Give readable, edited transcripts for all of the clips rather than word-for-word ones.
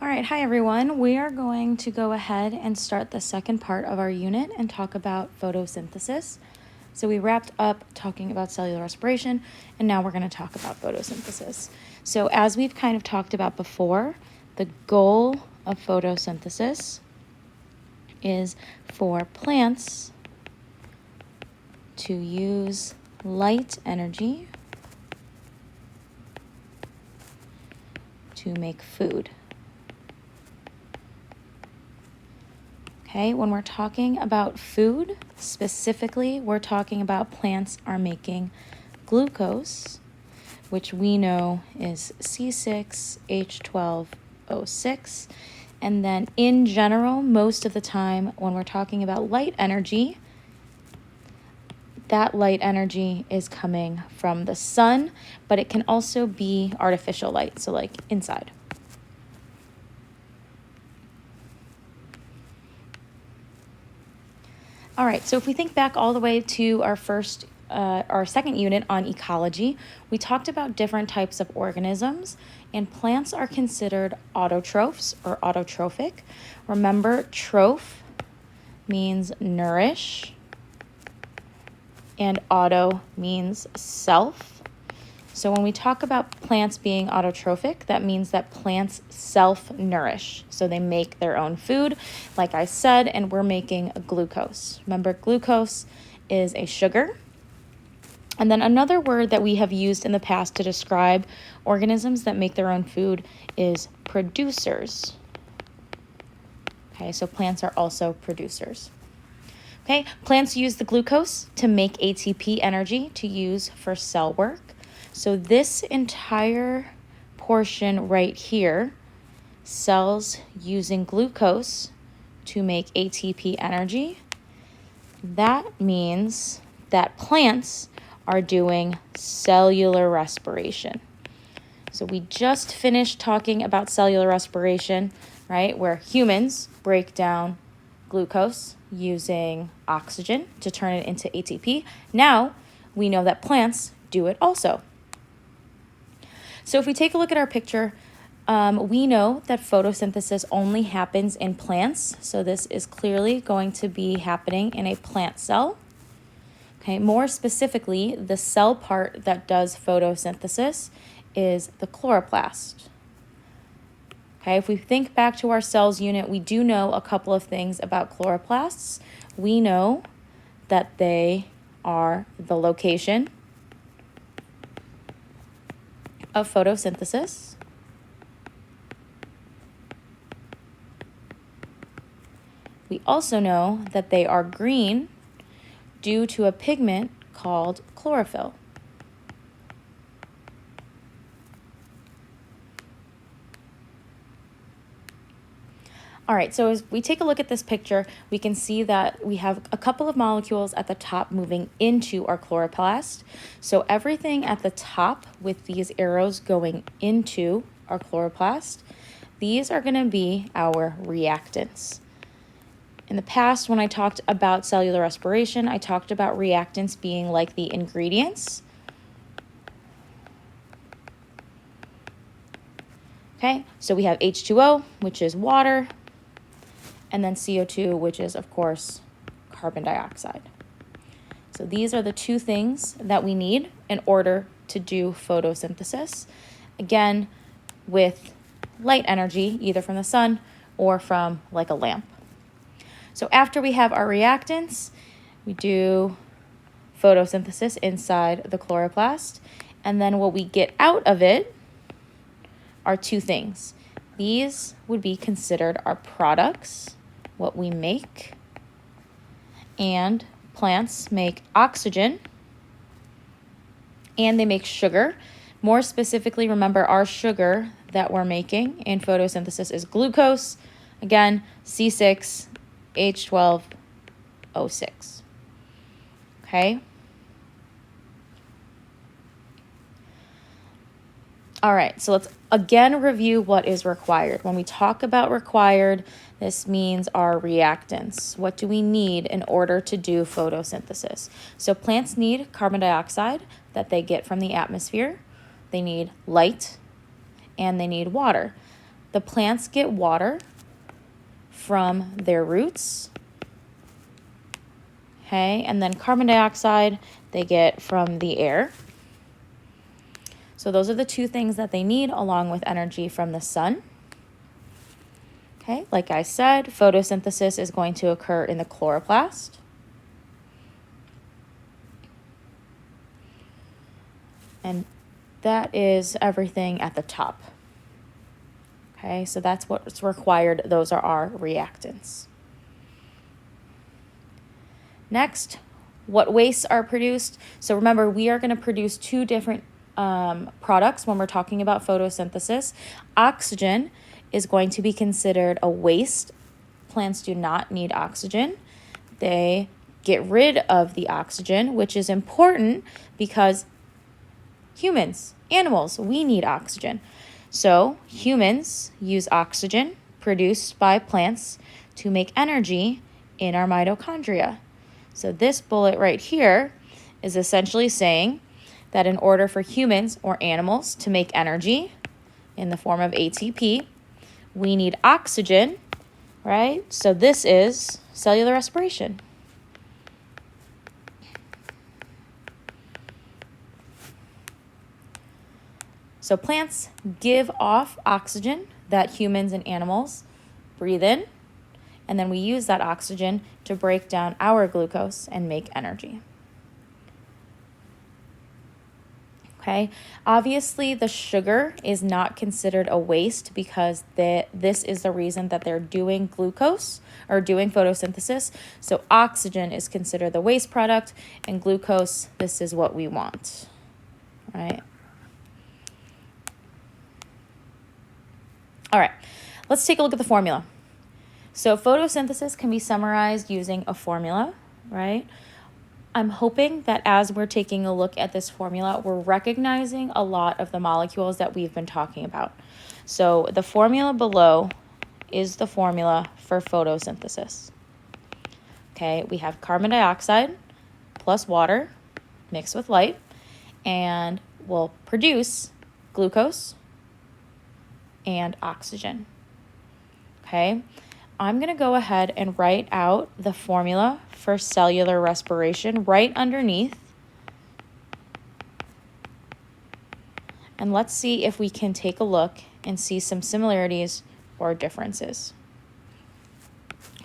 All right, hi everyone. We are going to go ahead and start the second part of our unit and talk about photosynthesis. So we wrapped up talking about cellular respiration, and now we're going to talk about photosynthesis. So as we've kind of talked about before, the goal of photosynthesis is for plants to use light energy to make food. Okay, when we're talking about food, specifically, we're talking about plants are making glucose, which we know is C6H12O6. And then in general, most of the time, when we're talking about light energy, that light energy is coming from the sun, but it can also be artificial light, so like inside. All right, so if we think back all the way to our second unit on ecology, we talked about different types of organisms, and plants are considered autotrophs or autotrophic. Remember, troph means nourish, and auto means self. So when we talk about plants being autotrophic, that means that plants self-nourish. So they make their own food, like I said, and we're making glucose. Remember, glucose is a sugar. And then another word that we have used in the past to describe organisms that make their own food is producers. Okay, so plants are also producers. Okay, plants use the glucose to make ATP energy to use for cell work. So this entire portion right here, cells using glucose to make ATP energy, that means that plants are doing cellular respiration. So we just finished talking about cellular respiration, right, where humans break down glucose using oxygen to turn it into ATP. Now we know that plants do it also. So if we take a look at our picture, we know that photosynthesis only happens in plants. So this is clearly going to be happening in a plant cell. Okay, more specifically, the cell part that does photosynthesis is the chloroplast. Okay, if we think back to our cells unit, we do know a couple of things about chloroplasts. We know that they are the location of photosynthesis. We also know that they are green due to a pigment called chlorophyll. All right, so as we take a look at this picture, we can see that we have a couple of molecules at the top moving into our chloroplast. So everything at the top with these arrows going into our chloroplast, these are going to be our reactants. In the past, when I talked about cellular respiration, I talked about reactants being like the ingredients. Okay, so we have H2O, which is water, and then CO2, which is, of course, carbon dioxide. So these are the two things that we need in order to do photosynthesis. Again, with light energy, either from the sun or from like a lamp. So after we have our reactants, we do photosynthesis inside the chloroplast. And then what we get out of it are two things. These would be considered our products, what we make. And plants make oxygen, and they make sugar. More specifically, remember our sugar that we're making in photosynthesis is glucose. Again, C6H12O6. Okay? All right, so let's again review what is required. When we talk about required, this means our reactants. What do we need in order to do photosynthesis? So plants need carbon dioxide that they get from the atmosphere. They need light, and they need water. The plants get water from their roots, okay, and then carbon dioxide they get from the air. So those are the two things that they need, along with energy from the sun. Okay, like I said, photosynthesis is going to occur in the chloroplast. And that is everything at the top. Okay, so that's what's required. Those are our reactants. Next, what wastes are produced? So remember, we are going to produce two different products when we're talking about photosynthesis. Oxygen is going to be considered a waste. Plants do not need oxygen. They get rid of the oxygen, which is important because humans, animals, we need oxygen. So humans use oxygen produced by plants to make energy in our mitochondria. So this bullet right here is essentially saying that in order for humans or animals to make energy in the form of ATP, we need oxygen, right? So this is cellular respiration. So plants give off oxygen that humans and animals breathe in, and then we use that oxygen to break down our glucose and make energy. Okay, obviously the sugar is not considered a waste because this is the reason that they're doing glucose or doing photosynthesis. So oxygen is considered the waste product, and glucose, this is what we want, right? All right, let's take a look at the formula. So photosynthesis can be summarized using a formula, right? I'm hoping that as we're taking a look at this formula, we're recognizing a lot of the molecules that we've been talking about. So the formula below is the formula for photosynthesis. Okay, we have carbon dioxide plus water mixed with light, and we'll produce glucose and oxygen. Okay, I'm going to go ahead and write out the formula for cellular respiration right underneath. And let's see if we can take a look and see some similarities or differences.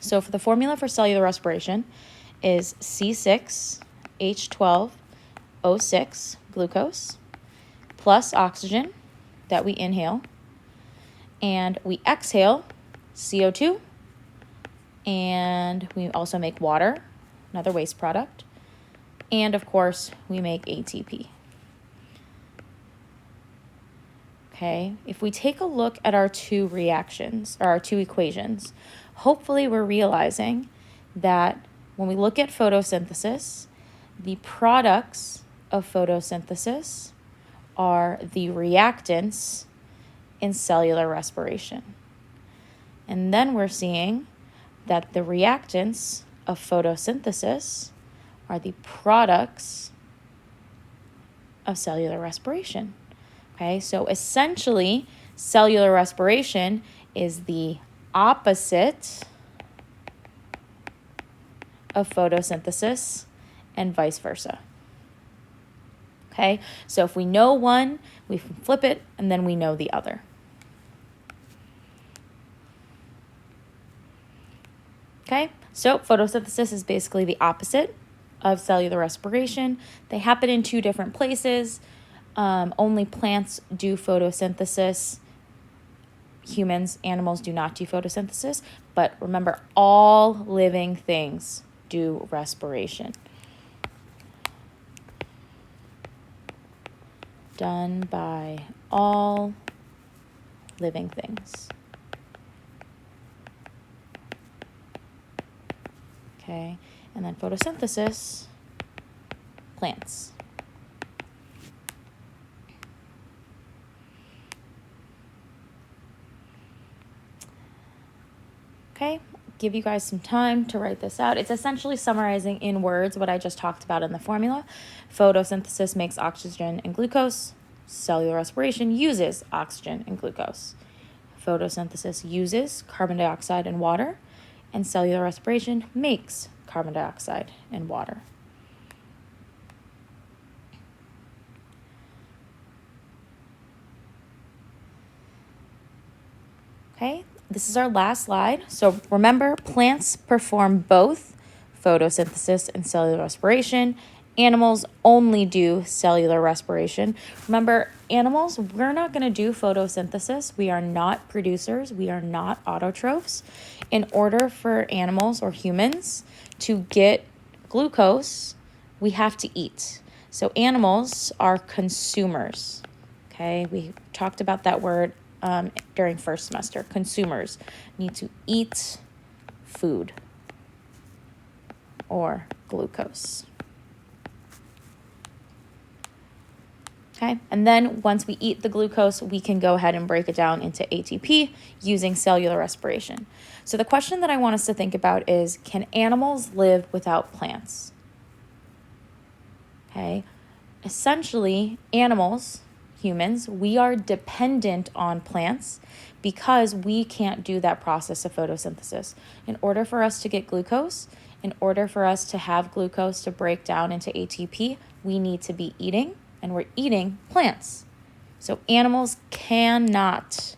So for the formula for cellular respiration is C6H12O6 glucose plus oxygen that we inhale, and we exhale CO2, and we also make water, another waste product, and of course we make ATP. Okay, if we take a look at our two reactions, or our two equations, hopefully we're realizing that when we look at photosynthesis, the products of photosynthesis are the reactants in cellular respiration. And then we're seeing that the reactants of photosynthesis are the products of cellular respiration. Okay, so essentially, cellular respiration is the opposite of photosynthesis and vice versa. Okay, so if we know one, we can flip it, and then we know the other. Okay, so photosynthesis is basically the opposite of cellular respiration. They happen in two different places. Only plants do photosynthesis. Humans, animals do not do photosynthesis. But remember, all living things do respiration. Done by all living things. Okay, and then photosynthesis, plants. Okay, give you guys some time to write this out. It's essentially summarizing in words what I just talked about in the formula. Photosynthesis makes oxygen and glucose. Cellular respiration uses oxygen and glucose. Photosynthesis uses carbon dioxide and water, and cellular respiration makes carbon dioxide and water. Okay, this is our last slide. So remember, plants perform both photosynthesis and cellular respiration. Animals only do cellular respiration. Remember, animals, we're not going to do photosynthesis. We are not producers. We are not autotrophs. In order for animals or humans to get glucose, we have to eat. So animals are consumers. Okay, we talked about that word during first semester. Consumers need to eat food or glucose. Okay, and then once we eat the glucose, we can go ahead and break it down into ATP using cellular respiration. So the question that I want us to think about is, can animals live without plants? Okay, essentially, animals, humans, we are dependent on plants because we can't do that process of photosynthesis. In order for us to get glucose, in order for us to have glucose to break down into ATP, we need to be eating, and we're eating plants. So animals cannot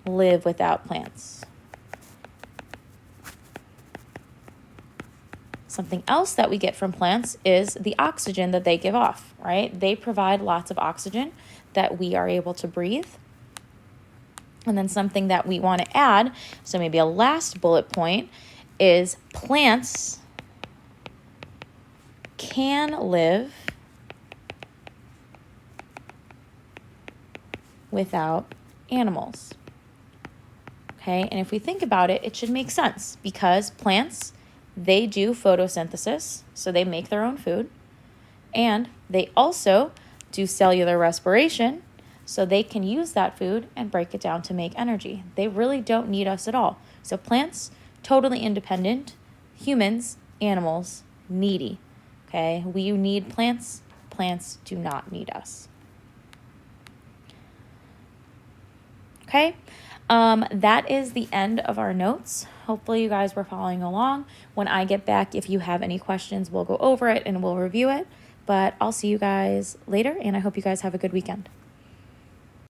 live without plants. Something else that we get from plants is the oxygen that they give off, right? They provide lots of oxygen that we are able to breathe. And then something that we want to add, so maybe a last bullet point, is plants can live without animals. Okay, and if we think about it, it should make sense because plants, they do photosynthesis, so they make their own food, and they also do cellular respiration, so they can use that food and break it down to make energy. They really don't need us at all. So plants, totally independent. Humans, animals, needy. Okay, we need plants. Plants do not need us. Okay, that is the end of our notes. Hopefully you guys were following along. When I get back, if you have any questions, we'll go over it and we'll review it. But I'll see you guys later, and I hope you guys have a good weekend.